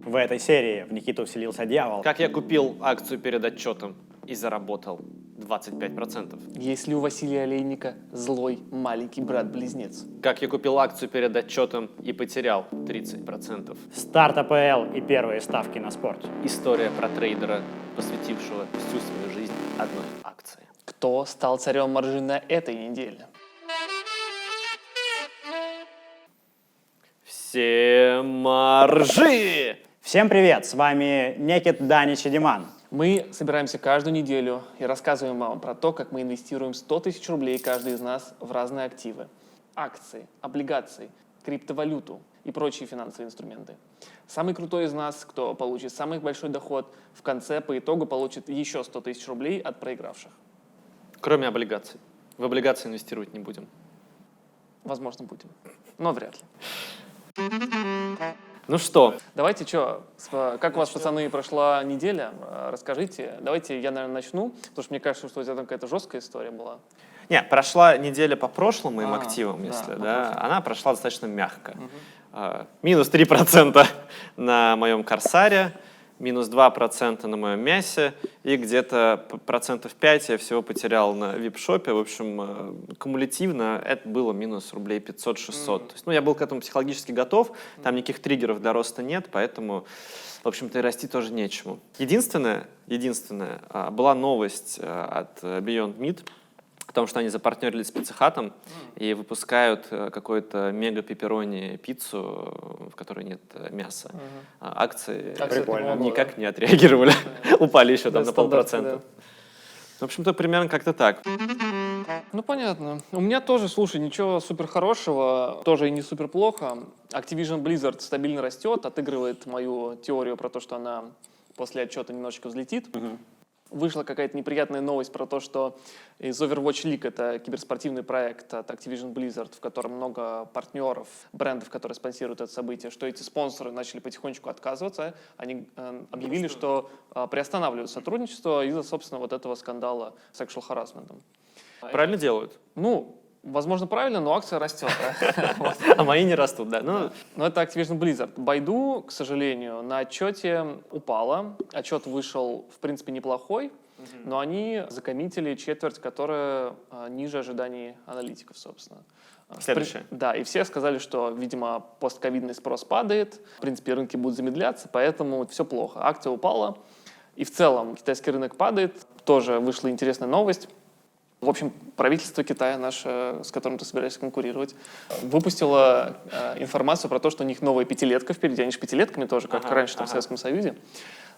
В этой серии в Никиту вселился дьявол. Как я купил акцию перед отчетом и заработал 25%. Есть ли у Василия Олейника злой маленький брат-близнец? Как я купил акцию перед отчетом и потерял 30%. Старт АПЛ и первые ставки на спорт. История про трейдера, посвятившего всю свою жизнь одной акции. Кто стал царем маржи на этой неделе? Все маржи! Всем привет, с вами Некит, Данич и Диман. Мы собираемся каждую неделю и рассказываем вам про то, как мы инвестируем 100 тысяч рублей каждый из нас в разные активы. Акции, облигации, криптовалюту и прочие финансовые инструменты. Самый крутой из нас, кто получит самый большой доход, в конце по итогу получит еще 100 тысяч рублей от проигравших. Кроме облигаций. В облигации инвестировать не будем. Возможно, будем, но вряд ли. Ну что, Давайте, как у вас, пацаны, прошла неделя? Расскажите. Давайте я, наверное, начну, потому что мне кажется, что у тебя там какая-то жесткая история была. не, прошла неделя по прошлым моим активам, да, если, по да, прошлым. она прошла достаточно мягко. Минус 3% на моем Корсаре, минус 2% на моем Мясе, и где-то 5% я всего потерял на вип-шопе. В общем, кумулятивно это было минус рублей 500-600. То есть, я был к этому психологически готов, там никаких триггеров для роста нет, поэтому, в общем-то, и расти тоже нечему. Единственное, была новость от Beyond Meat, о том, что они запартнерились с Pizza Hut и выпускают какую-то мега-пепперони пиццу, в которой нет мяса. Акции Прикольно. никак не отреагировали, упали еще там Да, на стандартно, 0,5%. В общем-то, примерно как-то так. Ну, понятно. У меня тоже, слушай, ничего супер хорошего, тоже и не супер плохо. Activision Blizzard стабильно растет, отыгрывает мою теорию про то, что она после отчета немножечко взлетит. Вышла какая-то неприятная новость про то, что из Overwatch League, это киберспортивный проект от Activision Blizzard, в котором много партнеров, брендов, которые спонсируют это событие, что эти спонсоры начали потихонечку отказываться. Они объявили, что приостанавливают сотрудничество из-за, собственно, вот этого скандала с sexual harassment. Правильно делают. Ну, возможно, правильно, но акция растет. Вот. А мои не растут, да. Ну, Но это Activision Blizzard. Байду, к сожалению, на отчете упала. Отчет вышел, в принципе, неплохой, но они закоммитили четверть, которая ниже ожиданий аналитиков, собственно. Следующее. Да, и все сказали, что, видимо, постковидный спрос падает, в принципе, рынки будут замедляться, поэтому все плохо. Акция упала, и в целом китайский рынок падает. Тоже вышла интересная новость. В общем, правительство Китая наше, с которым ты собираешься конкурировать, выпустило информацию про то, что у них новая пятилетка впереди. Они же пятилетками тоже, как раньше там, в Советском Союзе.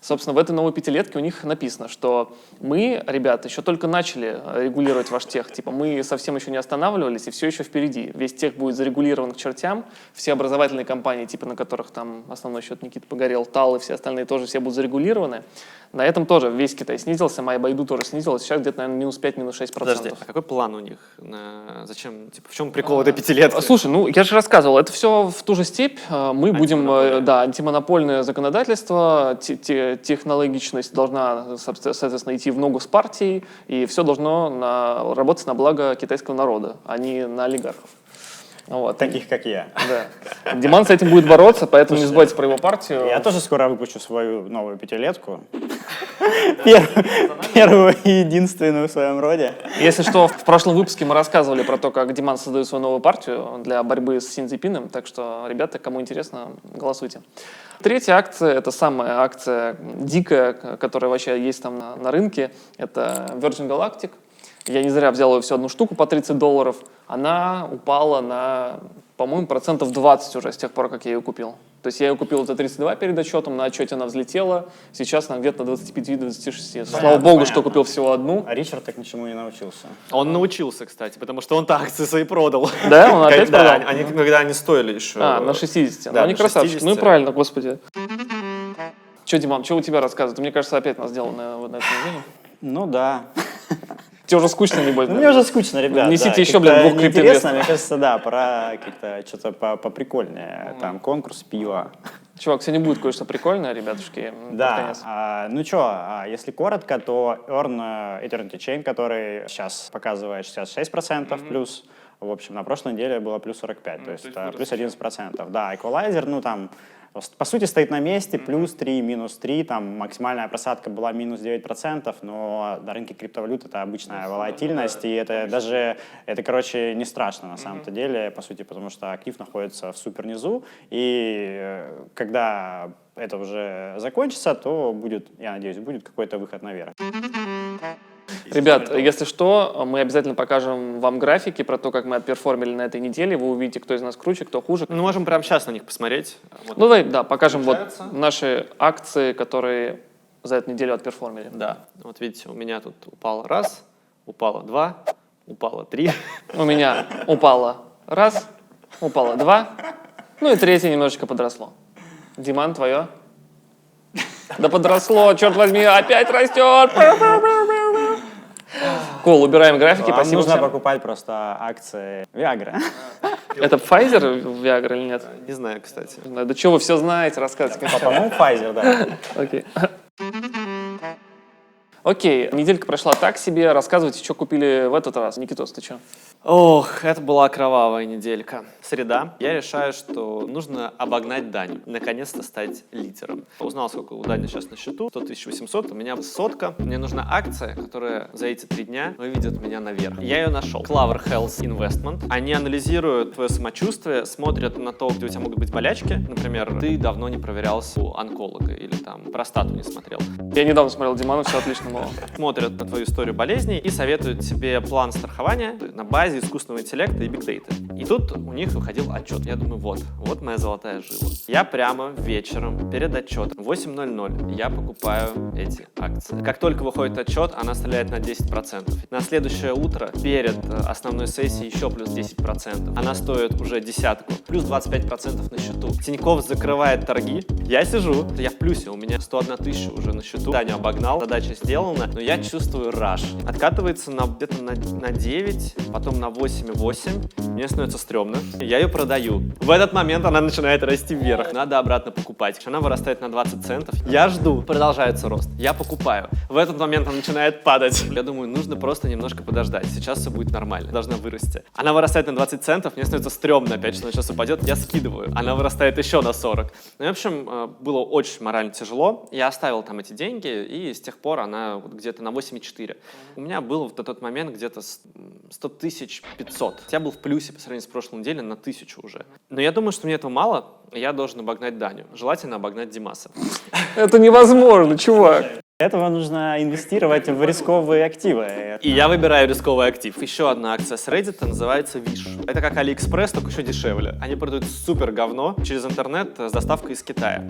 Собственно, в этой новой пятилетке у них написано, что мы, ребята, еще только начали регулировать ваш тех. Типа мы совсем еще не останавливались, и все еще впереди. Весь тех будет зарегулирован к чертям. Все образовательные компании, типа на которых там основной счет Никита погорел, ТАЛ и все остальные тоже все будут зарегулированы. На этом тоже весь Китай снизился, моя Байду тоже снизилась. Сейчас где-то, наверное, минус 5, минус 6%. подожди, а какой план у них? Зачем? Типа, в чем прикол этой пятилетки? Слушай, ну я же рассказывал, это все в ту же степь. Мы будем, антимонопольное законодательство, технологичность должна, соответственно, идти в ногу с партией, и все должно работать на благо китайского народа, а не на олигархов. Вот. Таких, как я. Да. Диман с этим будет бороться, поэтому не забывайте про его партию. Я тоже скоро выпущу свою новую пятилетку. Первую и единственную в своем роде. Если что, в прошлом выпуске мы рассказывали про то, как Диман создает свою новую партию для борьбы с Си Цзиньпином, так что, ребята, кому интересно, голосуйте. Третья акция, это самая акция дикая, которая вообще есть там на рынке, это Virgin Galactic. Я не зря взял ее всю одну штуку по $30. Она упала на, по-моему, 20% уже с тех пор, как я ее купил. То есть я ее купил за 32 перед отчетом, на отчете она взлетела, сейчас она где-то на 25-26. Слава богу, что купил всего одну. А Ричард так ничему не научился. Он научился, кстати, потому что он-то акции свои продал. Да, он опять Да, продал? когда они стоили еще. На 60. Да, Ну, они на красавчики. 60. Ну и правильно, господи. Че, Диман, что у тебя рассказывают? Мне кажется, опять нас дело на этой неделе. Ну да. Тебе уже скучно, небось? Ну, мне уже скучно, ребят. Несите да, еще, блин, двух интересно, криптоинвесторов. мне кажется, да, пора как-то что-то поприкольнее. Там конкурс пива. Чувак, сегодня будет кое-что прикольное, ребятушки. Да, ну что, если коротко, то Earn Eternity Chain, который сейчас показывает 66% плюс, в общем, на прошлой неделе было плюс 45, то есть плюс 11%. Да, Equalizer, ну там По сути, стоит на месте, плюс 3, минус 3, там максимальная просадка была минус 9%, но на рынке криптовалют это обычная волатильность, и это, короче, не страшно на самом-то деле, по сути, потому что актив находится в супернизу, и когда это уже закончится, то будет, я надеюсь, будет какой-то выход наверх. Ребят, если что, мы обязательно покажем вам графики про то, как мы отперформили на этой неделе. Вы увидите, кто из нас круче, кто хуже. Мы можем прямо сейчас на них посмотреть. Вот. Ну давай, да, покажем Получается? вот наши акции, которые за эту неделю отперформили. Да, вот видите, у меня тут упало 1, упало 2, упало 3. У меня упало 1, упало 2, ну и 3 немножечко подросло. Диман, твое? Да подросло, черт возьми, опять растет. Кул, убираем графики, Вам спасибо нужно всем. покупать просто акции Viagra. Это Pfizer Viagra или нет? Не знаю, кстати. Да что вы все знаете, рассказывайте. По-моему, Pfizer, да. Окей. Окей, неделька прошла так себе. Рассказывайте, что купили в этот раз. Никитос, ты что? Ох, это была кровавая неделька. Среда. Я решаю, что нужно обогнать Даню. Наконец-то стать лидером. Узнал, сколько у Дани сейчас на счету. 100 800. У меня 100. Мне нужна акция, которая за эти 3 дня выведет меня наверх. Я ее нашел. Clover Health Investment. Они анализируют твое самочувствие, смотрят на то, где у тебя могут быть болячки. Например, ты давно не проверялся у онколога или там простату не смотрел. Я недавно смотрел Димана, все отлично было. Смотрят на твою историю болезней и советуют тебе план страхования на базе искусственного интеллекта и бигдейта. И тут у них выходил отчет. Я думаю, вот моя золотая жила. Я прямо вечером перед отчетом 8:00 я покупаю эти акции. Как только выходит отчет, она стреляет на 10%. На следующее утро перед основной сессией еще плюс 10%. Она стоит уже десятку. Плюс 25% на счету. Тинькофф закрывает торги. Я сижу, я в плюсе, у меня 101 тысяча уже на счету. Даню обогнал, задача сделана, но я чувствую раш. Откатывается где-то на 9, потом на 8,8. Мне становится стрёмно. Я ее продаю. В этот момент она начинает расти вверх. Надо обратно покупать. Она вырастает на 20 центов. Я жду. Продолжается рост. Я покупаю. В этот момент она начинает падать. Я думаю, нужно просто немножко подождать. Сейчас все будет нормально. Должна вырасти. Она вырастает на 20 центов. Мне становится стрёмно опять, что она сейчас упадет. Я скидываю. Она вырастает еще на 40. Ну, в общем, было очень морально тяжело. Я оставил там эти деньги, и с тех пор она где-то на 8,4. У меня было в тот момент где-то 100 500. Я был в плюсе по сравнению с прошлой неделей на 1000 уже. Но я думаю, что мне этого мало, и я должен обогнать Даню. Желательно обогнать Димаса. Это невозможно, чувак. Для этого нужно инвестировать в рисковые активы. И я выбираю рисковый актив. Еще одна акция с Reddit называется Wish. Это как AliExpress, только еще дешевле. Они продают супер говно через интернет с доставкой из Китая.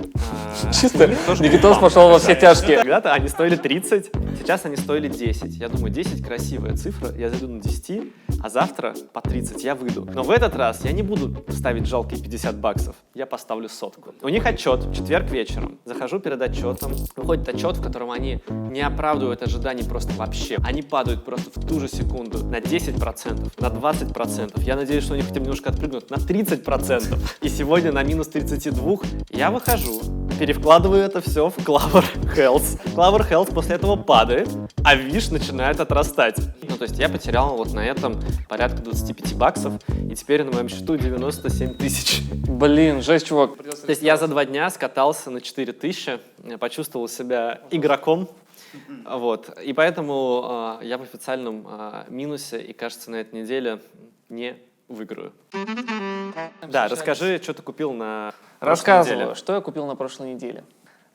Чисто Никитос пошел во все тяжкие. Когда-то они стоили 30, сейчас они стоили 10. Я думаю, 10 красивая цифра, я зайду на 10, а завтра по 30 я выйду. Но в этот раз я не буду ставить жалкие $50, я поставлю 100. У них отчет в четверг вечером. Захожу перед отчетом, выходит отчет, в котором они не оправдывают ожиданий просто вообще. Они падают просто в ту же секунду на 10%, на 20%. Я надеюсь, что они хотя бы немножко отпрыгнут на 30%. И сегодня на минус 32 я выхожу, перевкладываю это все в Clover Health. Clover Health после этого падает, а Wish начинает отрастать. Ну, то есть я потерял вот на этом порядка $25, и теперь на моем счету 97 тысяч. Блин, жесть, чувак. То есть я за 2 дня скатался на 4000, почувствовал себя игроком. Вот. И поэтому я в официальном минусе, и, кажется, на этой неделе не выиграю. Да, расскажи, что ты купил на прошлой Рассказываю, неделе. что я купил на прошлой неделе.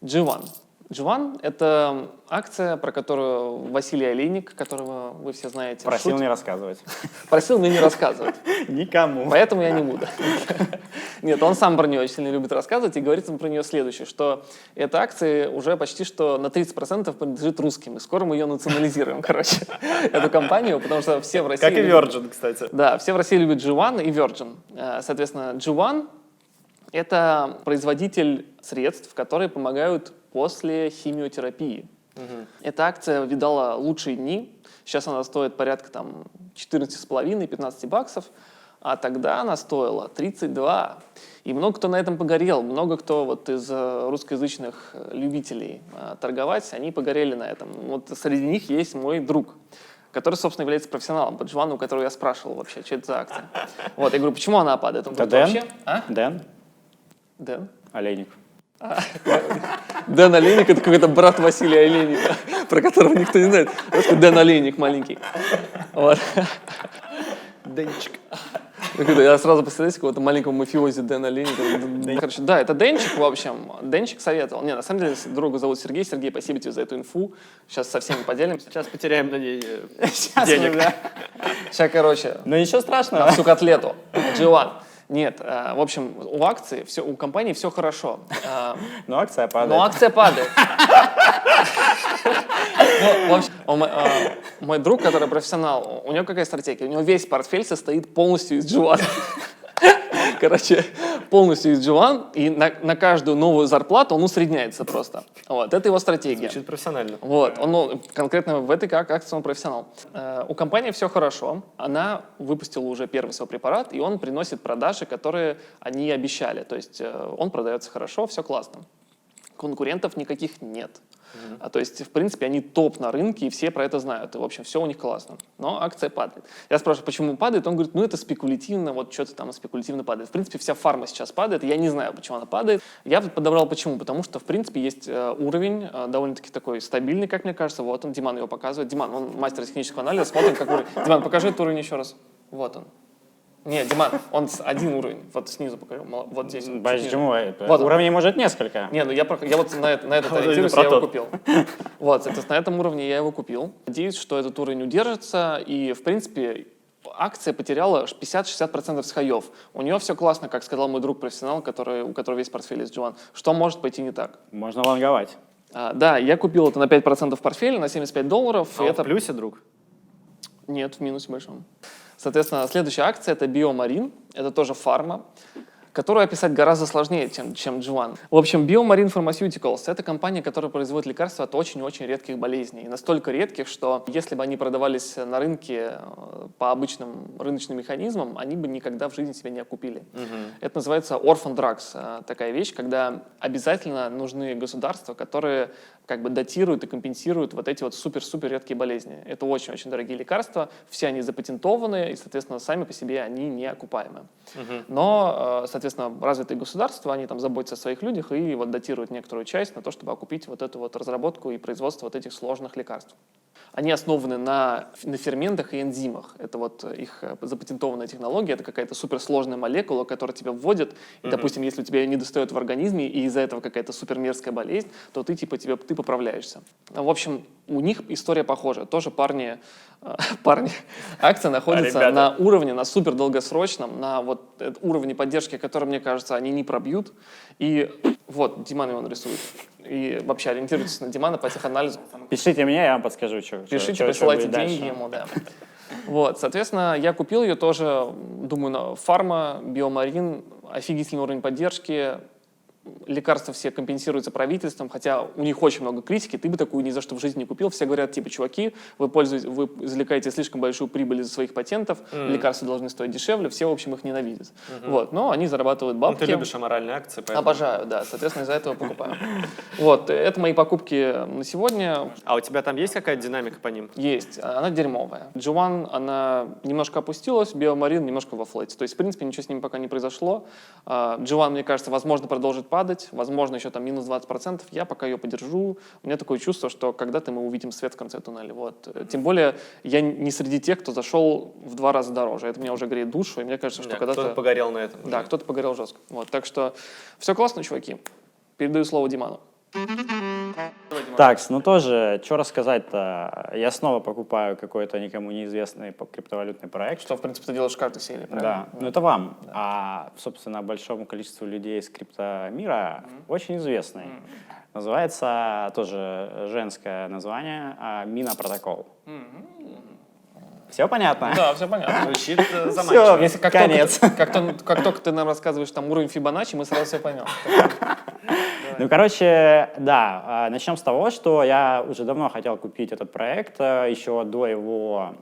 G1. G1 — это акция, про которую Василий Олейник, которого вы все знаете, Просил шутит. не рассказывать. Просил мне не рассказывать. Никому. Поэтому я не буду. Нет, он сам про нее очень сильно любит рассказывать, и говорит он про нее следующее, что эта акция уже почти что на 30% принадлежит русским, и скоро мы ее национализируем, короче, эту компанию, потому что все в России... Как и Virgin, кстати. Да, все в России любят G1 и Virgin. Соответственно, G1 — это производитель средств, которые помогают после химиотерапии. Эта акция видала лучшие дни. Сейчас она стоит порядка там 14,5-15 баксов, а тогда она стоила 32. И много кто на этом погорел, много кто вот из русскоязычных любителей торговать, они погорели на этом. Вот среди них есть мой друг, который, собственно, является профессионалом по G1, у которого я спрашивал вообще, что это за акция. Вот, я говорю, почему она падает? Он Это говорит, Дэн? вообще... А? Дэн? Дэн? Олейник. Дэн Олейник — это какой-то брат Василия Олейника, про которого никто не знает. Просто Дэн Олейник маленький. Вот. Денчик. Я сразу представляю какого-то маленького мафиози Дэна Олейника. Короче, да, это Денчик, в общем. Денчик советовал. Не, на самом деле, друга зовут Сергей. Сергей, спасибо тебе за эту инфу. Сейчас со всеми поделимся. Сейчас потеряем на ней Денег. денег. Сейчас, короче, Ну ничего страшного. на всю котлету. G1. Нет, в общем, у акции, у компании все хорошо. Но акция падает. Но акция падает. Ну, в общем, мой друг, который профессионал, у него какая стратегия? У него весь портфель состоит полностью из G1. Короче, полностью из G1, и на каждую новую зарплату он усредняется просто. Вот, это его стратегия. Звучит профессионально. Вот, конкретно в этой акции он профессионал. У компании все хорошо, она выпустила уже первый свой препарат, и он приносит продажи, которые они обещали. То есть он продается хорошо, все классно. Конкурентов никаких нет. То есть, в принципе, они топ на рынке, и все про это знают. И, в общем, все у них классно. Но акция падает. Я спрашиваю, почему падает? Он говорит, ну, это спекулятивно, вот что-то там спекулятивно падает. В принципе, вся фарма сейчас падает, я не знаю, почему она падает. Я подобрал почему. Потому что, в принципе, есть уровень, довольно-таки такой стабильный, как мне кажется. Вот он, Диман его показывает. Диман, он мастер технического анализа, смотрим, как уровень. Диман, покажи этот уровень еще раз. Вот он. Нет, Диман, он один уровень. Вот снизу покажу. Вот здесь. Почему? Вот он. Уровней может несколько. Не, ну я вот на этот ориентируюсь, я его купил. Вот, соответственно, на этом уровне я его купил. Надеюсь, что этот уровень удержится, и, в принципе, акция потеряла 50-60% с хаев. У нее все классно, как сказал мой друг-профессионал, у которого весь портфель из G1. Что может пойти не так? Можно лонговать. Да, я купил это на 5% портфеля, на $75. А и он это... в плюсе, друг? Нет, в минусе большом. Соответственно, следующая акция — это BioMarine, это тоже фарма, которую описать гораздо сложнее, чем G1. В общем, BioMarine Pharmaceuticals — это компания, которая производит лекарства от очень-очень редких болезней. И настолько редких, что если бы они продавались на рынке по обычным рыночным механизмам, они бы никогда в жизни себя не окупили. Это называется orphan drugs, такая вещь, когда обязательно нужны государства, которые как бы датируют и компенсируют вот эти вот супер-супер редкие болезни. Это очень-очень дорогие лекарства, все они запатентованы, и, соответственно, сами по себе они не окупаемы. Но, соответственно, развитые государства, они там заботятся о своих людях и вот датируют некоторую часть на то, чтобы окупить вот эту вот разработку и производство вот этих сложных лекарств. Они основаны на ферментах и энзимах. Это вот их запатентованная технология, это какая-то суперсложная молекула, которая тебя вводит, и, допустим, если у тебя ее не достает в организме, и из-за этого какая-то супермерзкая болезнь, то ты поправляешься. В общем, у них история похожая. Тоже парни, акция находится на уровне, на супердолгосрочном, на вот уровне поддержки, который, мне кажется, они не пробьют. И вот, Диман его нарисует. И вообще ориентируйтесь на Димана по теханализу. Пишите мне, я вам подскажу, что. Пишите, присылайте деньги ему, да. Вот, соответственно, я купил ее тоже, думаю, фарма, BioMarine, офигительный уровень поддержки, лекарства все компенсируются правительством, хотя у них очень много критики, ты бы такую ни за что в жизни не купил. Все говорят, типа, чуваки, вы извлекаете слишком большую прибыль из своих патентов, лекарства должны стоить дешевле, все, в общем, их ненавидят. Вот, но они зарабатывают бабки. Ну, ты любишь аморальные акции, поэтому... Обожаю, да, соответственно, из-за этого покупаю. Вот, это мои покупки на сегодня. А у тебя там есть какая-то динамика по ним? Есть, она дерьмовая. G1, она немножко опустилась, BioMarine немножко во флете. То есть, в принципе, ничего с ними пока не произошло. G1, мне кажется, возможно, продолжит падать, возможно, еще там минус 20%. Я пока ее подержу. У меня такое чувство, что когда-то мы увидим свет в конце туннеля. Вот. Тем более, я не среди тех, кто зашел в 2 раза дороже. Это меня уже греет душу, и мне кажется, что Да, когда-то... кто-то погорел на этом. Да, кто-то погорел жестко. Вот. Так что все классно, чуваки. Передаю слово Диману. Так, ну тоже, что рассказать-то? Я снова покупаю какой-то никому неизвестный криптовалютный проект. Что, в принципе, ты делаешь карты серии, Да, правильно? ну это вам. А, собственно, большому количеству людей из криптомира очень известный. Называется тоже женское название Mina Protocol. Все понятно? Да, все понятно. Звучит заманчиво. Все, Если конец. Как только ты нам рассказываешь там уровень Фибоначчи, мы сразу все поймем. Ну, короче, да, начнем с того, что я уже давно хотел купить этот проект, еще до его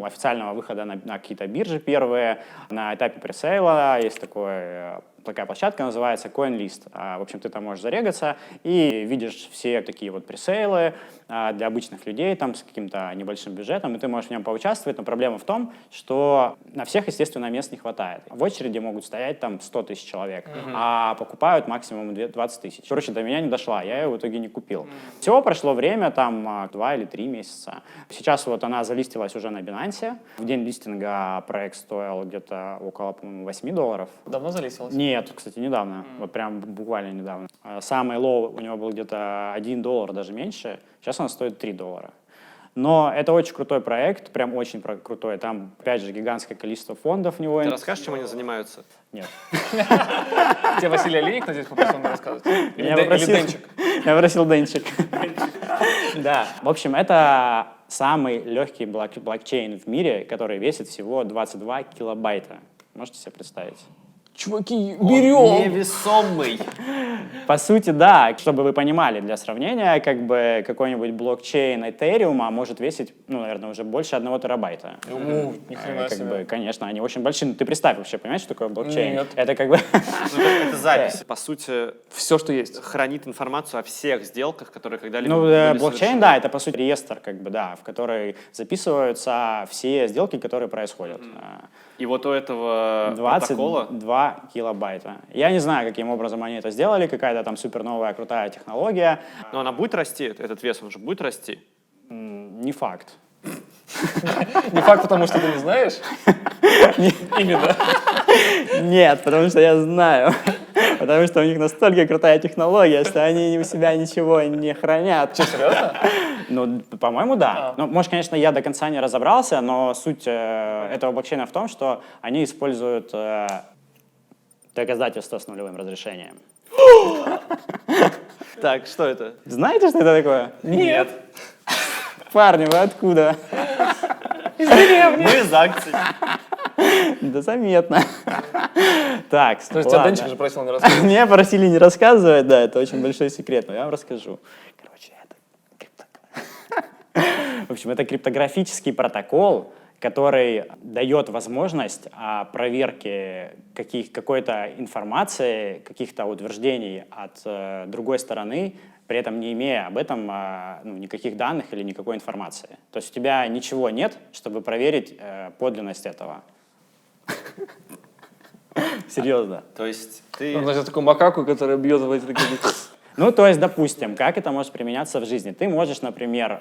официального выхода на какие-то биржи первые. На этапе пресейла есть такой такая площадка называется CoinList. В общем, ты там можешь зарегаться и видишь все такие вот пресейлы для обычных людей там с каким-то небольшим бюджетом, и ты можешь в нем поучаствовать, но проблема в том, что на всех, естественно, мест не хватает. В очереди могут стоять там 100 тысяч человек, а покупают максимум 20 тысяч. Короче, до меня не дошла, я ее в итоге не купил. Всего прошло время, там 2 или 3 месяца. Сейчас вот она залистилась уже на Binance. В день листинга проект стоил где-то около, по-моему, $8. Давно залисилось? Нет, кстати, недавно, вот прям буквально недавно. Самый лоу у него был где-то $1, даже меньше, сейчас он стоит $3. Но это очень крутой проект, прям очень крутой. Там, опять же, гигантское количество фондов в него. Ты расскажешь, чем они занимаются? Нет. Тебе Василий Олейник, надеюсь, попросил мне рассказывать? Или Я Денчик? Я попросил Денчик. Да. В общем, это самый легкий блокчейн в мире, который весит всего 22 килобайта. Можете себе представить? Чуваки, берем! Невесомый. По сути, да. Чтобы вы понимали, для сравнения, как бы какой-нибудь блокчейн Этериума может весить, ну, наверное, уже больше 1 терабайта. Ни хрена Как себе. бы, конечно, они очень большие. Ну, ты представь вообще, понимаешь, что такое блокчейн? Нет. Это как бы... Это запись. По сути, Все, что есть. хранит информацию о всех сделках, которые когда-либо Ну, были блокчейн, совершены. да, это, по сути, реестр, как бы, да, в который записываются все сделки, которые происходят. И вот у этого протокола 22 килобайта. Я не знаю, каким образом они это сделали, какая-то там супер новая крутая технология. но она будет расти, этот вес, он же будет расти. Не факт. Не факт, потому что ты не знаешь. Именно. Нет, потому что я знаю. Потому что у них настолько крутая технология, что они у себя ничего не хранят. Серьезно? Ну, по-моему, да. Ну, может, конечно, я до конца не разобрался, но суть этого блокчейна в том, что они используют доказательства с нулевым разрешением. Так, что это? Знаете, что это такое? Нет. Парни, вы откуда? Мы из акций. Да заметно. Так, То есть тебя ладно. Денчик же просил не рассказывать. Меня просили не рассказывать, да, это очень большой секрет, но я вам расскажу. Короче, в общем, это криптографический протокол, который дает возможность проверки какой-то информации, каких-то утверждений от другой стороны, при этом не имея об этом никаких данных или никакой информации. То есть у тебя ничего нет, чтобы проверить подлинность этого. Серьезно. То есть Ну, ты... значит, такую макаку, которая бьет в эти такие... Ну, то есть, допустим, как это может применяться в жизни? Ты можешь, например,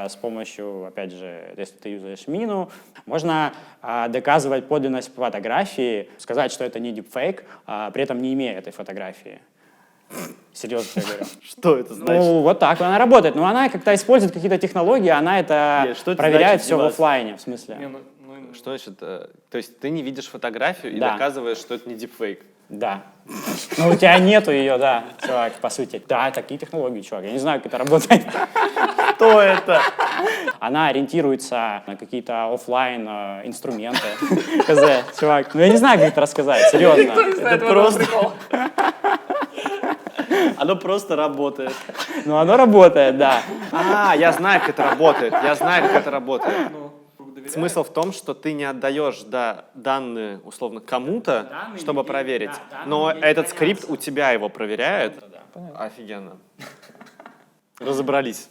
с помощью, опять же, если ты юзаешь мину, можно доказывать подлинность фотографии, сказать, что это не дипфейк, при этом не имея этой фотографии. Серьезно тебе говорю. Что это значит? Ну, вот так она работает. Но она как-то использует какие-то технологии, она это Нет, что это проверяет значит, все в Димас? оффлайне, в смысле. Что значит? То есть ты не видишь фотографию и Да. доказываешь, что это не дипфейк? Да. Ну, у тебя нету ее, да, чувак, по сути. Да, такие технологии, чувак. Я не знаю, как это работает. Что это? Она ориентируется на какие-то оффлайн инструменты. КЗ, чувак. Ну, я не знаю, как это рассказать, серьезно. Это просто... Оно просто работает. Ну, оно работает, да. Я знаю, как это работает. Я знаю, как это работает. Смысл в том, что ты не отдаешь данные, условно, кому-то, чтобы проверить. Но этот скрипт у тебя его проверяет. Офигенно. Разобрались.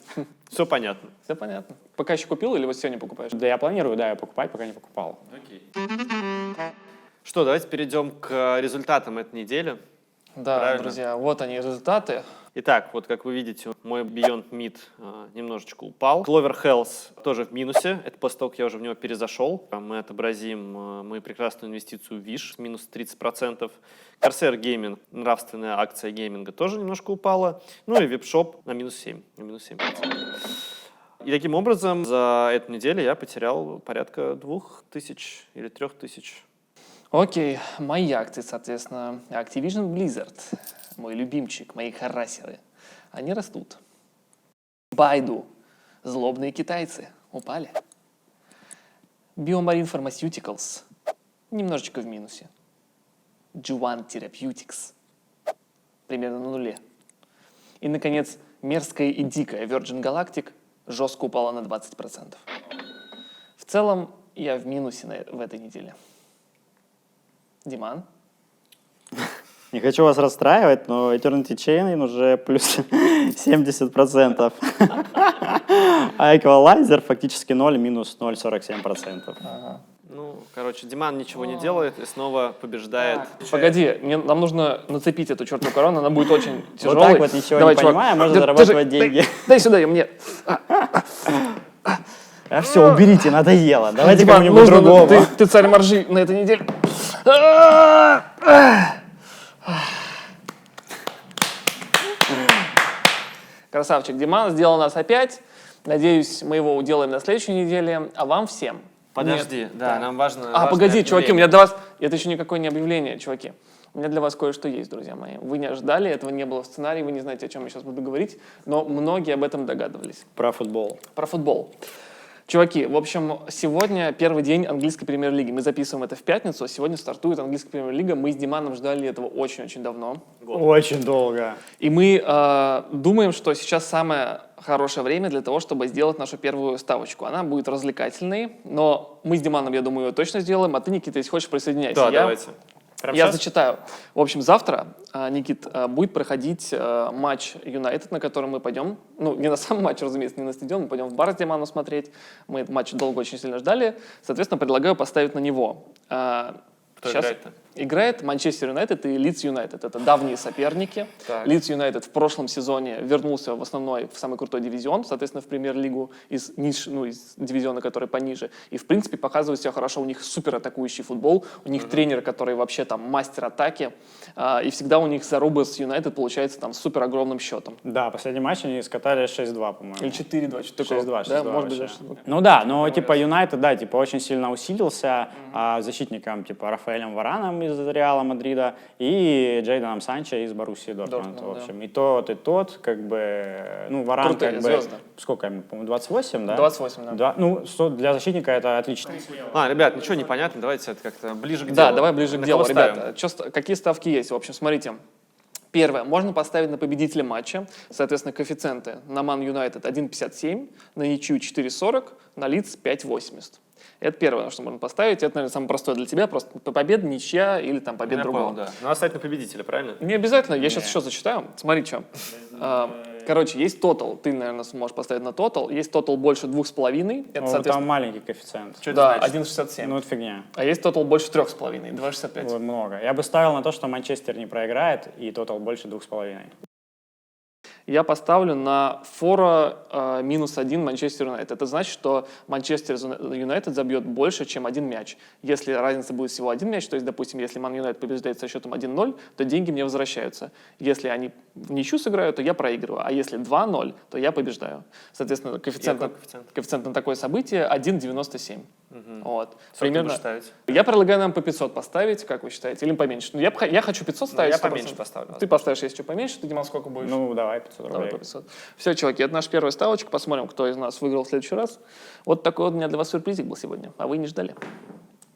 Все понятно. Все понятно. Пока еще купил или вот сегодня покупаешь? Да, я планирую, да, ее покупать, пока не покупал. Что, давайте перейдем к результатам этой недели. Да, Правильно. друзья, вот они результаты. Итак, вот как вы видите, мой Beyond Meat немножечко упал. Clover Health тоже в минусе. Это после того, как я уже в него перезашел. Мы отобразим мою прекрасную инвестицию в Wish, минус 30%. Corsair Gaming, нравственная акция гейминга, тоже немножко упала. Ну и WebShop на минус 7. На минус 7%. И таким образом за эту неделю я потерял порядка 2000 или 3000. Окей, мои акции, соответственно, Activision Blizzard, мой любимчик, мои харасеры, они растут. Baidu, злобные китайцы, упали. Biomarine Pharmaceuticals, немножечко в минусе. Juan Therapeutics, примерно на нуле. И, наконец, мерзкая и дикая Virgin Galactic жестко упала на 20%. В целом, я в минусе в этой неделе. Диман? Не хочу вас расстраивать, но Eternity Chain уже плюс 70%. А Equalizer фактически 0, минус 0,47%. Ну, короче, Диман ничего не делает и снова побеждает. Погоди, нам нужно нацепить эту чертову корону, она будет очень Вот тяжелой. так вот ничего Давай, не чувак, понимая, можно держи, зарабатывать деньги. Дай сюда ее мне. А все, уберите, надоело. Давайте Диман, кому-нибудь нужно, другому. ты царь моржи на этой неделе. Красавчик Диман сделал нас опять. Надеюсь, мы его уделаем на следующей неделе. А вам всем. Подожди, Нет. да, нам важно. А, важное погоди, чуваки, у объявление. меня для вас... Это еще никакое не объявление, чуваки. У меня для вас кое-что есть, друзья мои. Вы не ожидали, этого не было в сценарии, вы не знаете, о чем я сейчас буду говорить, но многие об этом догадывались. Про футбол. Про футбол. Чуваки, в общем, сегодня первый день английской премьер-лиги. Мы записываем это в пятницу, сегодня стартует английская премьер-лига. Мы с Диманом ждали этого очень-очень давно. Очень долго. И мы думаем, что сейчас самое хорошее время для того, чтобы сделать нашу первую ставочку. Она будет развлекательной, но мы с Диманом, я думаю, ее точно сделаем, а ты, Никита, если хочешь, присоединяйся. Да, давайте. Прямо Я сейчас? зачитаю. В общем, завтра, Никит, будет проходить матч Юнайтед, на который мы пойдем. Ну, не на сам матч, разумеется, не на стадион, мы пойдем в бар с Диманом смотреть. Мы этот матч долго очень сильно ждали. Соответственно, предлагаю поставить на него. Кто играет-то? Играет Манчестер Юнайтед и Лидс Юнайтед. Это давние соперники. Так. Лидс Юнайтед в прошлом сезоне вернулся в основной, в самый крутой дивизион, соответственно, в премьер-лигу из дивизиона, который пониже. И, в принципе, показывает себя хорошо. У них супер атакующий футбол. У них тренер, который вообще там мастер атаки. И всегда у них зарубы с Юнайтед получается там супер огромным счетом. Да, последний матч они скатали 6-2, по-моему. Или 4-2, что-то такое. 6-2, 6-2 Да, может быть, вообще. даже. Ну да, но типа Юнайтед, да, типа очень сильно усилился защитником типа Рафаэлем Вараном из Реала Мадрида и Джейдоном Санчо из Боруссии Дортмунд, в общем. И тот, как бы, ну, Варан Крутые как звезды. бы, сколько ему, по-моему, 28, да? 28, да. Ну, для защитника это отлично. Ребят, ничего не понятно, давайте это как-то ближе к делу. Да, давай ближе к На делу. кого ставим? Ребята, какие ставки есть? В общем, смотрите. Первое. Можно поставить на победителя матча. Соответственно, коэффициенты на Man United 1,57, на ничью 4,40, на Лидс 5,80. Это первое, на что можно поставить. Это, наверное, самое простое для тебя. Просто победа, ничья или там победа Я другого. понял, да. Надо ставить на победителя, правильно? Не обязательно. Я сейчас еще зачитаю. Смотри, что. Короче, есть тотал. Ты, наверное, сможешь поставить на тотал. Есть тотал больше 2,5. Это, Ну, соответственно, там маленький коэффициент. Что это да, значит? 1,67. Ну, это фигня. А есть тотал больше 3,5. 2,65. Вот много. Я бы ставил на то, что Манчестер не проиграет, и тотал больше 2,5. Я поставлю на фора -1 Манчестер Юнайтед. Это значит, что Манчестер Юнайтед забьет больше, чем один мяч. Если разница будет всего один мяч, то есть, допустим, если Ман Юнайтед побеждает со счетом 1-0, то деньги мне возвращаются. Если они в ничью сыграют, то я проигрываю. А если 2-0, то я побеждаю. Соответственно, коэффициент на такое событие 1,97. Вот. Примерно ставить? Я предлагаю нам по 500 поставить, как вы считаете, или поменьше? Ну, я хочу 500 ставить. я 100%. поменьше поставлю. Ты поставишь, если что, поменьше. Ты, Диман, сколько будешь? Ну, давай 500 Давай рублей. по 500. Все, чуваки, это наша первая ставочка. Посмотрим, кто из нас выиграл в следующий раз. Вот такой вот у меня для вас сюрпризик был сегодня, а вы не ждали.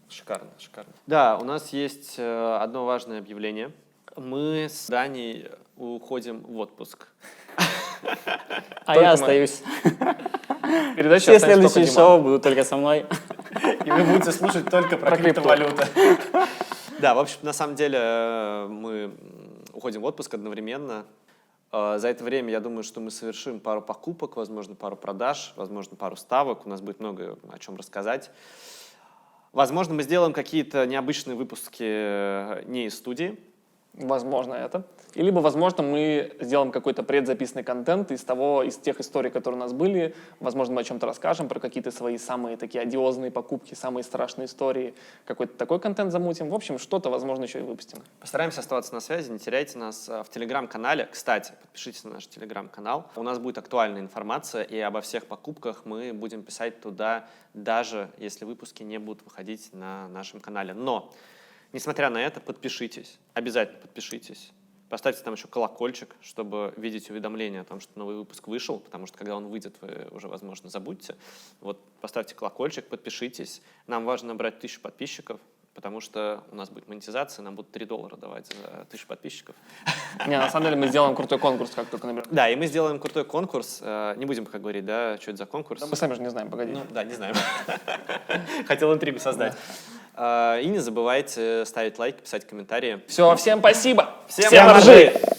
Шикарно, шикарно. Да, у нас есть одно важное объявление. Мы с Даней уходим в отпуск. А Только я мы. остаюсь. Передача Все останется только следующие Диману. шоу будут только со мной. И вы будете слушать только про крипту. криптовалюты. Да, в общем, на самом деле мы уходим в отпуск одновременно. За это время, я думаю, что мы совершим пару покупок, возможно, пару продаж, возможно, пару ставок. У нас будет много о чем рассказать. Возможно, мы сделаем какие-то необычные выпуски не из студии. Возможно, это. И либо, возможно, мы сделаем какой-то предзаписанный контент из тех историй, которые у нас были. Возможно, мы о чем-то расскажем, про какие-то свои самые такие одиозные покупки, самые страшные истории. Какой-то такой контент замутим. В общем, что-то, возможно, еще и выпустим. Постараемся оставаться на связи, не теряйте нас в Телеграм-канале. Кстати, подпишитесь на наш Телеграм-канал. У нас будет актуальная информация, и обо всех покупках мы будем писать туда, даже если выпуски не будут выходить на нашем канале. Но, несмотря на это, подпишитесь, обязательно подпишитесь. Поставьте там еще колокольчик, чтобы видеть уведомления о том, что новый выпуск вышел, потому что когда он выйдет, вы уже, возможно, забудете. Вот поставьте колокольчик, подпишитесь. Нам важно набрать 1000 подписчиков, потому что у нас будет монетизация, нам будут $3 давать за 1000 подписчиков. Не, на самом деле мы сделаем крутой конкурс, как только наберем. Да, и мы сделаем крутой конкурс. Не будем пока говорить, да, что это за конкурс. Да мы сами же не знаем, погоди. Ну, да, не знаем. Хотел интригу создать. И не забывайте ставить лайки, писать комментарии. Все, всем спасибо. Всем Всем ржи! ржи!